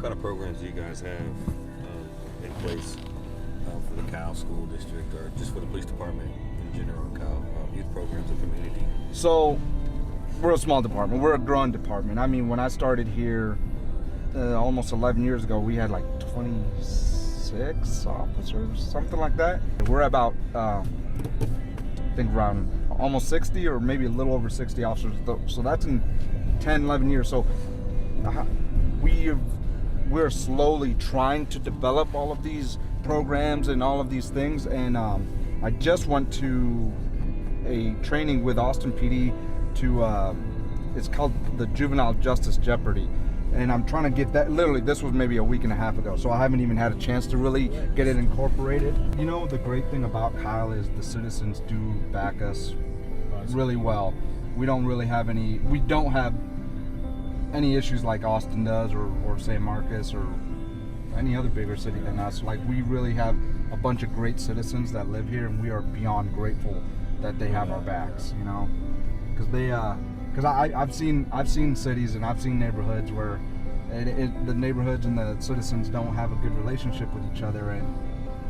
kind of programs do you guys have in place for the Cal School District, or just for the police department in general, Cal youth programs and community? So we're a small department. We're a growing department. I mean, when I started here almost 11 years ago, we had like 26 officers, something like that. We're about, I think around almost 60 or maybe a little over 60 officers. So that's in 10, 11 years. So we're slowly trying to develop all of these programs and all of these things. And I just went to a training with Austin PD to, it's called the Juvenile Justice Jeopardy. And I'm trying to get that, literally this was maybe a week and a half ago, so I haven't even had a chance to really get it incorporated. You know, the great thing about Kyle is the citizens do back us really well. We don't have any issues like Austin does, or San Marcos, or any other bigger city than us. Like, we really have a bunch of great citizens that live here, and we are beyond grateful that they have our backs, you know? Because I've seen cities and I've seen neighborhoods where the neighborhoods and the citizens don't have a good relationship with each other, and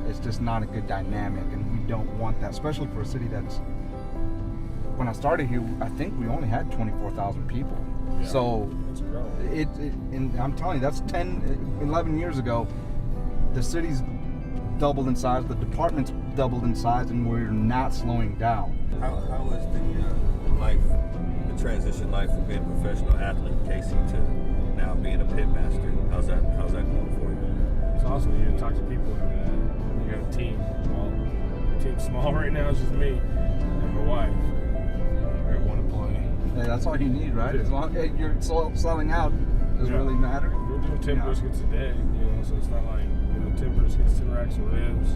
it's just not a good dynamic, and we don't want that, especially for a city that's, when I started here, I think we only had 24,000 people. Yeah, so and I'm telling you, that's 10, 11 years ago. The city's doubled in size, the department's doubled in size, and we're not slowing down. How is the transition life from being a professional athlete, Kasey, to now being a pit master? How's that going for you? it's awesome. You talk to people every day. You got a team. Well, the team's small right now. It's just me and my wife. I want to play. Hey, that's all you need, right? As long as you're selling out, doesn't really matter. We're doing 10 briskets a day, you know, so it's not like, 10 briskets, 10 racks of ribs,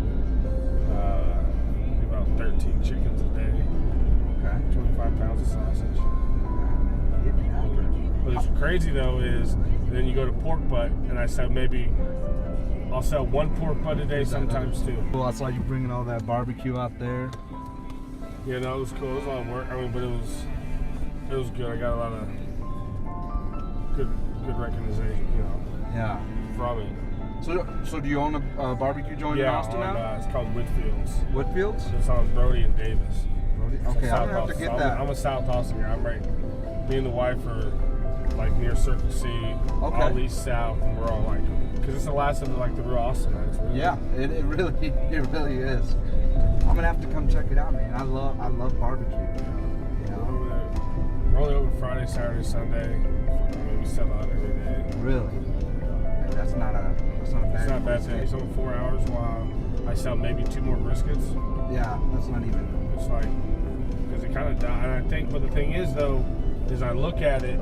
about 13 chickens a day, Okay. 25 pounds of sausage. What's crazy though is then you go to pork butt, and I'll sell one pork butt a day, sometimes two. Well, I saw you bringing all that barbecue out there. Yeah, no, it was cool. It was a lot of work. I mean, but it was good. I got a lot of good recognition, Yeah. from it. So do you own a barbecue joint in Austin now? It's called Whitfields. Whitfields? It's on Brody and Davis. Okay, I'm gonna have to get that. I'm a South Austin guy. I'm right. Me and the wife are like near Circle C, all east south, and we're all like, because it's the last of the real Austinites. Really. Yeah, it really is. I'm gonna have to come check it out, man. I love barbecue. We're only open Friday, Saturday, Sunday. I mean, we sell out every day. Really? Hey, that's not a bad. It's not bad thing. It's only 4 hours while I sell maybe 2 more briskets. Yeah, that's not even. It's like, because it kind of died. And I think, but the thing is though, is I look at it,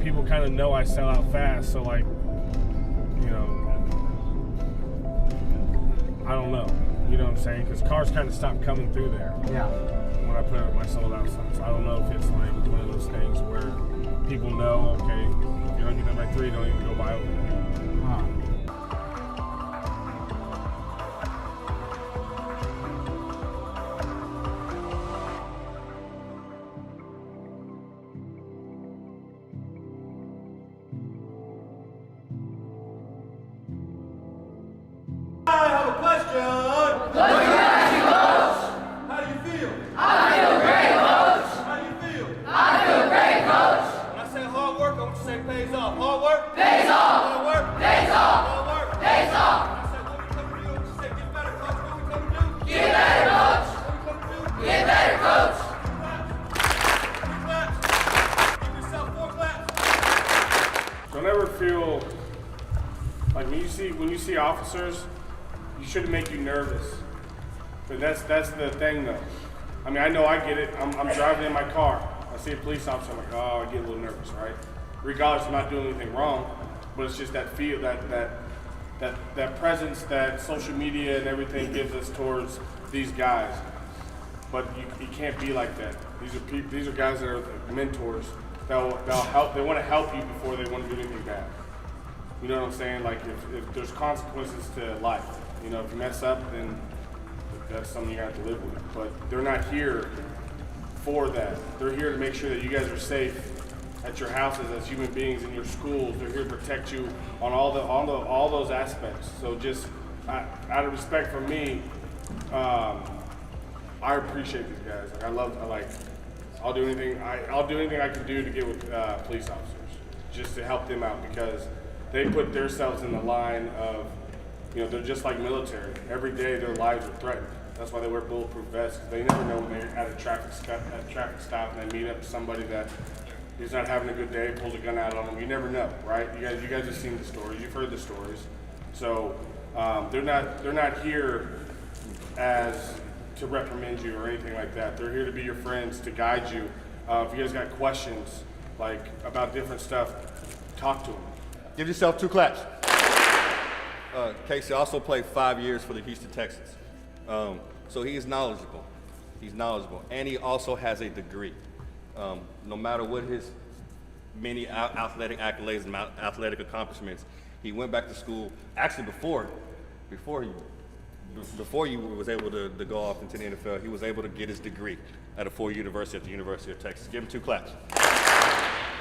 people kind of know I sell out fast. So like, I don't know. You know what I'm saying? Because cars kind of stopped coming through there. Yeah. When I put up my sold out signs. I don't know if it's like one of those things where people know, okay, if you don't get that by 3, don't even go buy over there. Huh. I have a question. How do you feel? I feel great, Coach. How do you feel? I feel great, Coach. When I say hard work, I want you to say pays off. Hard work? Pays off. Hard work? Pays off. Hard work? Pays off. When I say what we come to do, I want you to say get better, Coach. What we come to do? Get better, Coach. What we come to do? Get better, Coach. Three claps. Give yourself 4 claps. Don't ever feel like when you see officers, you shouldn't make you nervous. But that's the thing though. I mean, I know I get it. I'm driving in my car. I see a police officer, I'm like, oh, I get a little nervous, right? Regardless, I'm not doing anything wrong, but it's just that feel, that presence that social media and everything gives us towards these guys. But you can't be like that. These are guys that are mentors. They'll help. They want to help you before they want to do anything bad. You know what I'm saying? Like if there's consequences to life. If you mess up, then that's something you have to live with. But they're not here for that. They're here to make sure that you guys are safe at your houses as human beings, in your schools. They're here to protect you on all those aspects. So just out of respect for me, I appreciate these guys. I'll do anything I can do to get with police officers, just to help them out, because they put themselves in the line of, they're just like military. Every day their lives are threatened. That's why they wear bulletproof vests. They never know when they're at a traffic stop and they meet up with somebody that is not having a good day, pulls a gun out on them. You never know, right? You guys have seen the stories. You've heard the stories. So they're not here to reprimand you or anything like that. They're here to be your friends, to guide you. If you guys got questions about different stuff, talk to them. Give yourself 2 claps. Kasey also played 5 years for the Houston Texans. So he is knowledgeable. He's knowledgeable. And he also has a degree. No matter what his many athletic accolades and athletic accomplishments, he went back to school. Actually, before he was able to go off into the NFL, he was able to get his degree at a 4-year university at the University of Texas. Give him 2 claps.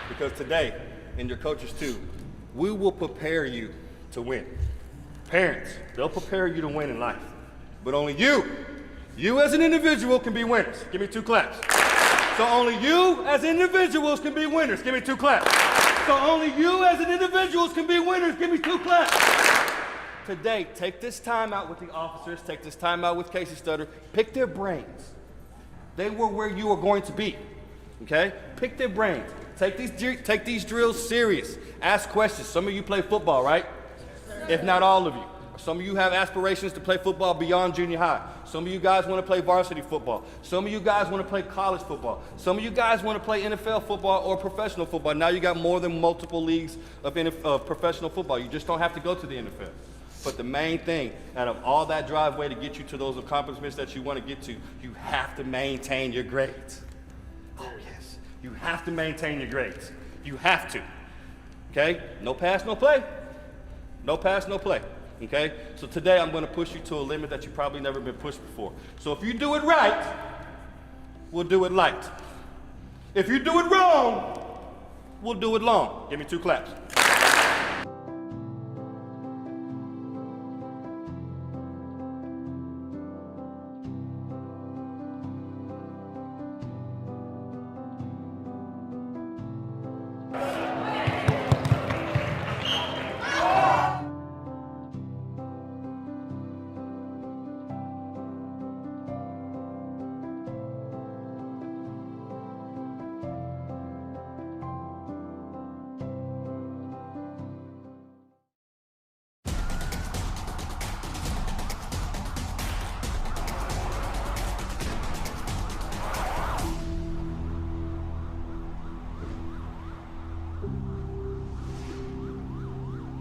Because today, and your coaches too, we will prepare you to win. Parents, they'll prepare you to win in life. But only you as an individual can be winners. Give me 2 claps. So only you as individuals can be winners. Give me 2 claps. So only you as an individuals can be winners. Give me 2 claps. Today, take this time out with the officers. Take this time out with Kasey Studdard. Pick their brains. They were where you are going to be. Okay? Pick their brains. Take these drills serious. Ask questions. Some of you play football, right? If not all of you. Some of you have aspirations to play football beyond junior high. Some of you guys want to play varsity football. Some of you guys want to play college football. Some of you guys want to play NFL football or professional football. Now you got more than multiple leagues of professional football. You just don't have to go to the NFL. But the main thing, out of all that driveway to get you to those accomplishments that you want to get to, you have to maintain your grades. Oh yes, you have to maintain your grades. You have to. Okay? No pass, no play. No pass, no play. Okay? So today I'm going to push you to a limit that you've probably never been pushed before. So if you do it right, we'll do it light. If you do it wrong, we'll do it long. Give me 2 claps.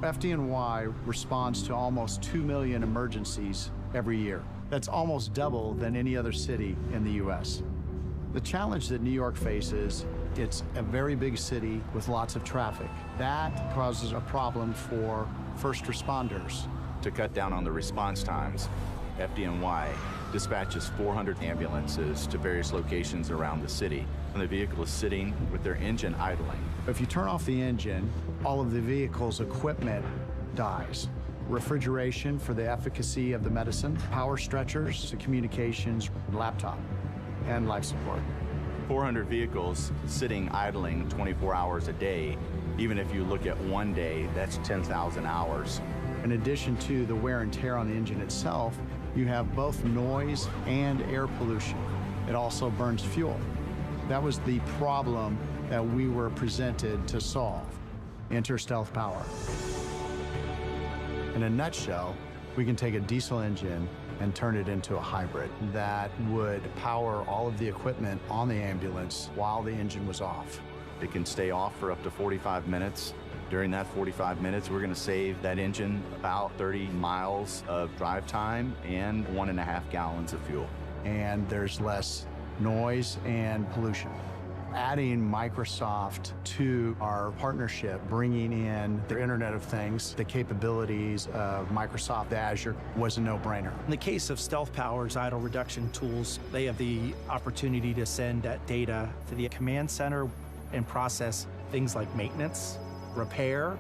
FDNY responds to almost 2 million emergencies every year. That's almost double than any other city in the U.S. The challenge that New York faces, it's a very big city with lots of traffic. That causes a problem for first responders. To cut down on the response times, FDNY dispatches 400 ambulances to various locations around the city. And the vehicle is sitting with their engine idling. If you turn off the engine, all of the vehicle's equipment dies. Refrigeration for the efficacy of the medicine, power stretchers, the communications, laptop, and life support. 400 vehicles sitting idling 24 hours a day. Even if you look at one day, that's 10,000 hours. In addition to the wear and tear on the engine itself, you have both noise and air pollution. It also burns fuel. That was the problem that we were presented to solve. Enter stealth power. In a nutshell, we can take a diesel engine and turn it into a hybrid that would power all of the equipment on the ambulance while the engine was off. It can stay off for up to 45 minutes. During that 45 minutes, we're going to save that engine about 30 miles of drive time and 1.5 gallons of fuel. And there's less noise and pollution. Adding Microsoft to our partnership, bringing in the Internet of Things, the capabilities of Microsoft Azure was a no-brainer. In the case of Stealth Power's idle reduction tools, they have the opportunity to send that data to the command center and process things like maintenance, repair.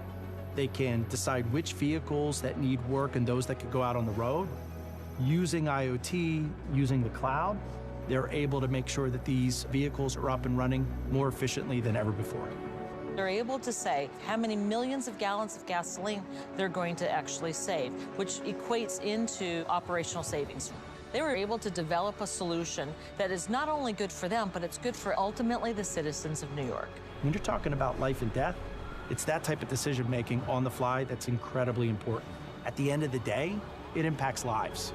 They can decide which vehicles that need work and those that could go out on the road. Using IoT, using the cloud, they're able to make sure that these vehicles are up and running more efficiently than ever before. They're able to say how many millions of gallons of gasoline they're going to actually save, which equates into operational savings. They were able to develop a solution that is not only good for them, but it's good for ultimately the citizens of New York. When you're talking about life and death, it's that type of decision making on the fly that's incredibly important. At the end of the day, it impacts lives.